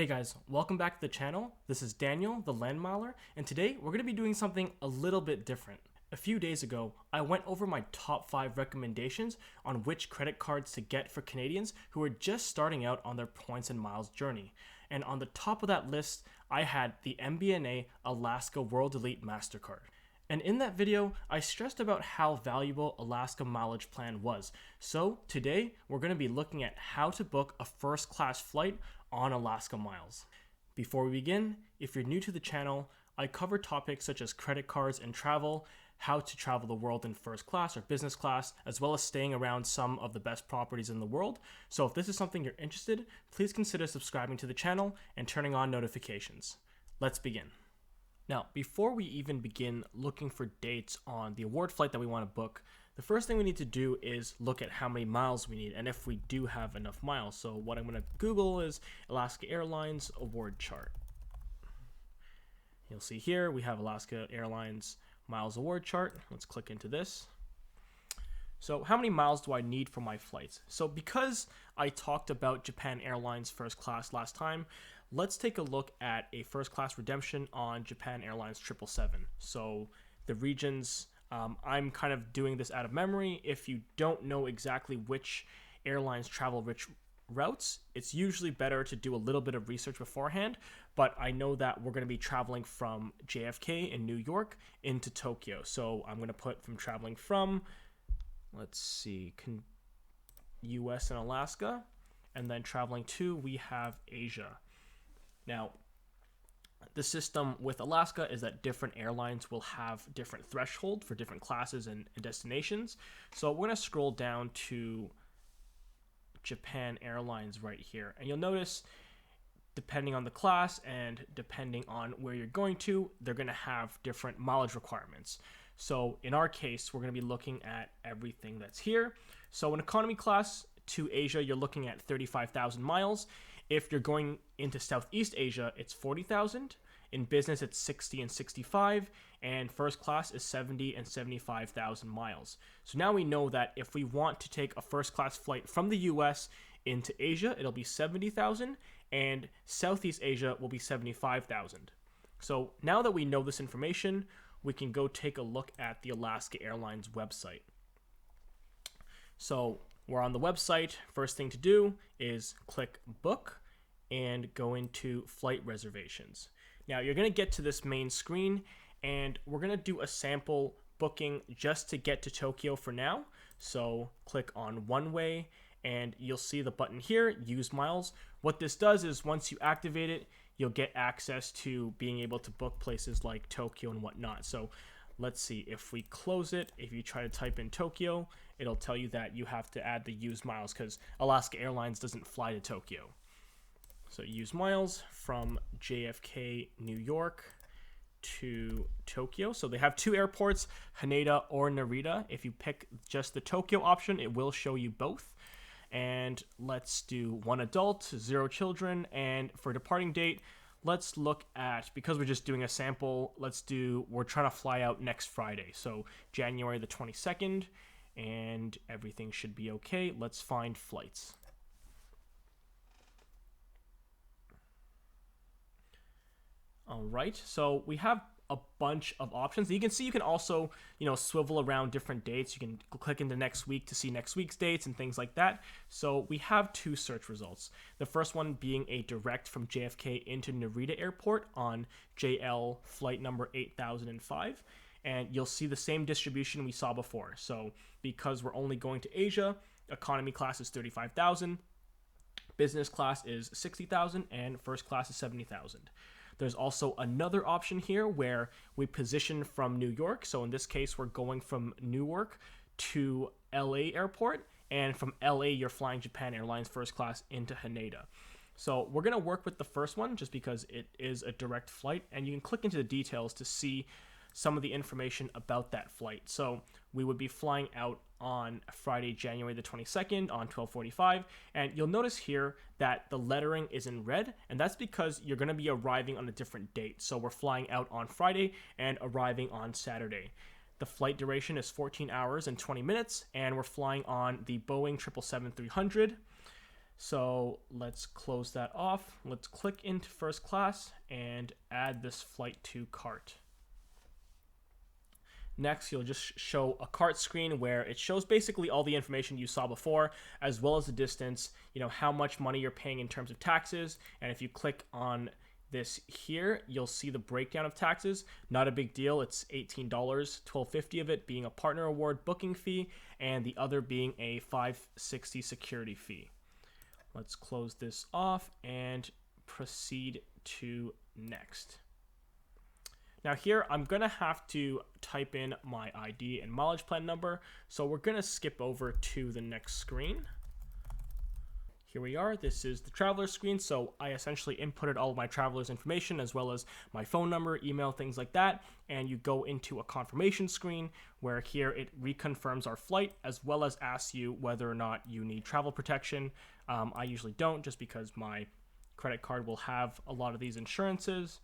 Hey guys, welcome back to the channel. This is Daniel, the Land Miler, and today we're going to be doing something a little bit different. A few days ago, I went over my top 5 recommendations on which credit cards to get for Canadians who are just starting out on their points and miles journey. And on the top of that list, I had the MBNA Alaska World Elite MasterCard. And in that video, I stressed about how valuable Alaska Mileage Plan was. So today, we're going to be looking at how to book a first class flight on Alaska Miles. Before we begin, if you're new to the channel, I cover topics such as credit cards and travel, how to travel the world in first class or business class, as well as staying around some of the best properties in the world. So if this is something you're interested, please consider subscribing to the channel and turning on notifications. Let's begin. Now, before we even begin looking for dates on the award flight that we want to book, the first thing we need to do is look at how many miles we need and if we do have enough miles. So what I'm going to Google is Alaska Airlines award chart. You'll see here we have Alaska Airlines miles award chart. Let's click into this. So how many miles do I need for my flights? So because I talked about Japan Airlines first class last time, let's take a look at a first class redemption on Japan Airlines 777. So the regions, I'm kind of doing this out of memory. If you don't know exactly which airlines travel which routes, it's usually better to do a little bit of research beforehand. But I know that we're going to be traveling from JFK in New York into Tokyo. So I'm going to put from traveling from, let's see, US and Alaska, and then traveling to, we have Asia. Now, the system with Alaska is that different airlines will have different threshold for different classes and destinations. So we're going to scroll down to Japan Airlines right here. And you'll notice, depending on the class and depending on where you're going to, they're going to have different mileage requirements. So in our case, we're going to be looking at everything that's here. So in economy class to Asia, you're looking at 35,000 miles. If you're going into Southeast Asia, it's 40,000. In business, it's 60 and 65. And first class is 70 and 75,000 miles. So now we know that if we want to take a first class flight from the US into Asia, it'll be 70,000. And Southeast Asia will be 75,000. So now that we know this information, we can go take a look at the Alaska Airlines website. So we're on the website. First thing to do is click book and go into flight reservations. Now you're going to get to this main screen and we're going to do a sample booking just to get to Tokyo for now. So click on one way and you'll see the button here, use miles. What this does is once you activate it, you'll get access to being able to book places like Tokyo and whatnot. So let's see, if we close it, if you try to type in Tokyo, it'll tell you that you have to add the use miles because Alaska Airlines doesn't fly to Tokyo. So use miles from JFK, New York to Tokyo. So they have 2 airports, Haneda or Narita. If you pick just the Tokyo option, it will show you both. And let's do 1 adult, 0 children. And for departing date, let's look at, because we're just doing a sample, we're trying to fly out next Friday. So January the 22nd, and everything should be okay. Let's find flights. All right, so we have a bunch of options. You can see you can also, swivel around different dates. You can click into next week to see next week's dates and things like that. So we have 2 search results. The first one being a direct from JFK into Narita Airport on JL flight number 8005. And you'll see the same distribution we saw before. So because we're only going to Asia, economy class is 35,000, business class is 60,000, and first class is 70,000. There's also another option here where we position from New York. So in this case, we're going from Newark to LA Airport. And from LA, you're flying Japan Airlines first class into Haneda. So we're going to work with the first one just because it is a direct flight. And you can click into the details to see some of the information about that flight. So we would be flying out on Friday, January the 22nd on 12:45. And you'll notice here that the lettering is in red, and that's because you're going to be arriving on a different date. So we're flying out on Friday and arriving on Saturday. The flight duration is 14 hours and 20 minutes, and we're flying on the Boeing 777-300. So let's close that off. Let's click into first class and add this flight to cart. Next, you'll just show a cart screen where it shows basically all the information you saw before, as well as the distance, how much money you're paying in terms of taxes. And if you click on this here, you'll see the breakdown of taxes. Not a big deal. It's $18, $12.50 of it being a partner award booking fee, and the other being a $5.60 security fee. Let's close this off and proceed to next. Now here, I'm going to have to type in my ID and mileage plan number. So we're going to skip over to the next screen. Here we are. This is the traveler screen. So I essentially inputted all of my traveler's information as well as my phone number, email, things like that. And you go into a confirmation screen where here it reconfirms our flight as well as asks you whether or not you need travel protection. I usually don't, just because my credit card will have a lot of these insurances.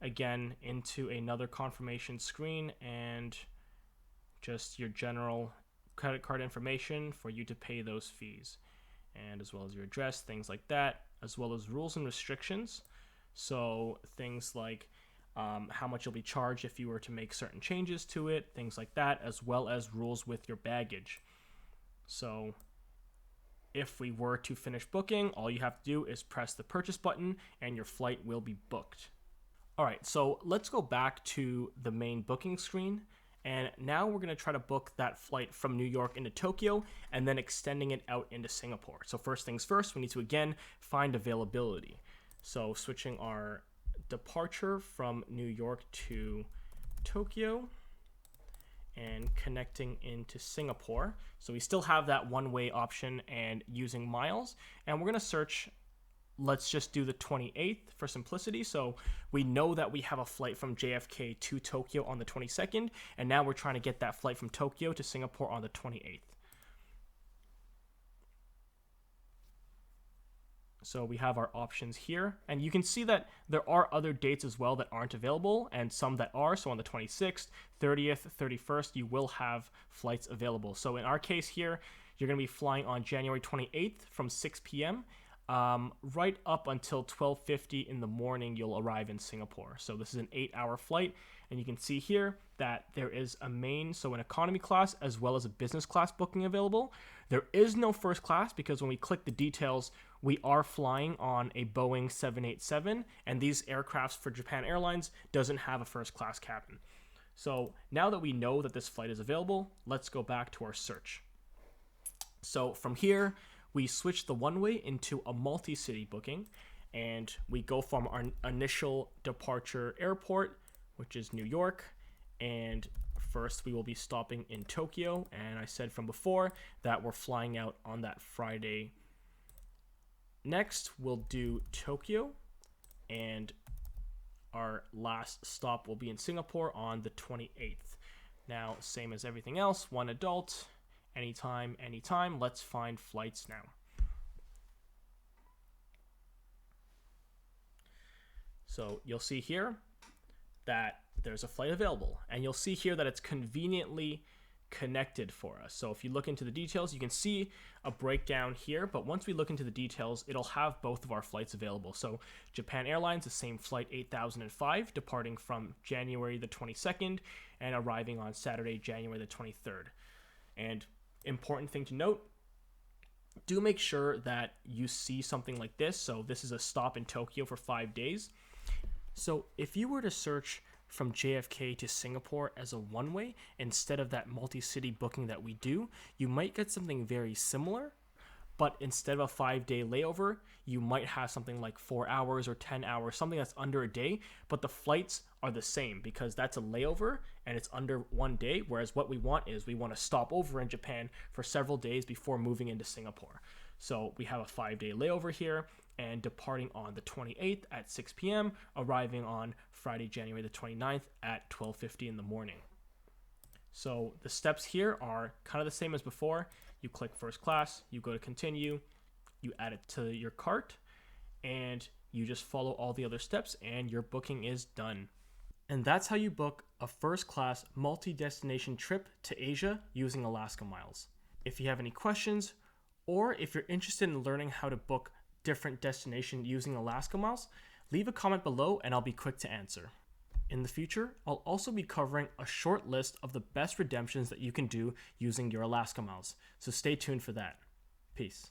Again, into another confirmation screen and just your general credit card information for you to pay those fees, and as well as your address, things like that, as well as rules and restrictions. So things like how much you'll be charged if you were to make certain changes to it, things like that, as well as rules with your baggage. So if we were to finish booking, all you have to do is press the purchase button and your flight will be booked. All right, so let's go back to the main booking screen. And now we're going to try to book that flight from New York into Tokyo and then extending it out into Singapore. So first things first, we need to again find availability. So switching our departure from New York to Tokyo and connecting into Singapore. So we still have that one-way option and using miles. And we're going to search, let's just do the 28th for simplicity. So we know that we have a flight from JFK to Tokyo on the 22nd, and now we're trying to get that flight from Tokyo to Singapore on the 28th. So we have our options here, and you can see that there are other dates as well that aren't available and some that are. So on the 26th, 30th, 31st, you will have flights available. So in our case here, you're going to be flying on January 28th from 6 p.m. Right up until 12:50 in the morning, you'll arrive in Singapore. So this is an 8-hour flight, and you can see here that there is a main, so an economy class, as well as a business class booking available. There is no first class because when we click the details, we are flying on a Boeing 787, and these aircrafts for Japan Airlines doesn't have a first class cabin. So now that we know that this flight is available, let's go back to our search. So from here, we switch the one-way into a multi-city booking, and we go from our initial departure airport, which is New York, and first we will be stopping in Tokyo, and I said from before that we're flying out on that Friday. Next, we'll do Tokyo, and our last stop will be in Singapore on the 28th. Now, same as everything else, one adult, anytime. Let's find flights now. So you'll see here that there's a flight available, and you'll see here that it's conveniently connected for us. So if you look into the details, you can see a breakdown here, but once we look into the details, it'll have both of our flights available. So Japan Airlines, the same flight 8005, departing from January the 22nd and arriving on Saturday, January the 23rd. And important thing to note, do make sure that you see something like this. So this is a stop in Tokyo for 5 days. So if you were to search from JFK to Singapore as a one-way instead of that multi-city booking that we do, you might get something very similar, but instead of a 5-day layover, you might have something like 4 hours or 10 hours, something that's under a day, but the flights are the same because that's a layover and it's under 1 day, whereas what we want is we want to stop over in Japan for several days before moving into Singapore. So we have a 5-day layover here and departing on the 28th at 6 p.m., arriving on Friday, January the 29th at 12:50 in the morning. So the steps here are kind of the same as before. You click first class, you go to continue, you add it to your cart, and you just follow all the other steps and your booking is done. And that's how you book a first class multi-destination trip to Asia using Alaska Miles. If you have any questions Or if you're interested in learning how to book different destinations using Alaska Miles, leave a comment below and I'll be quick to answer. In the future, I'll also be covering a short list of the best redemptions that you can do using your Alaska Miles, so stay tuned for that. Peace.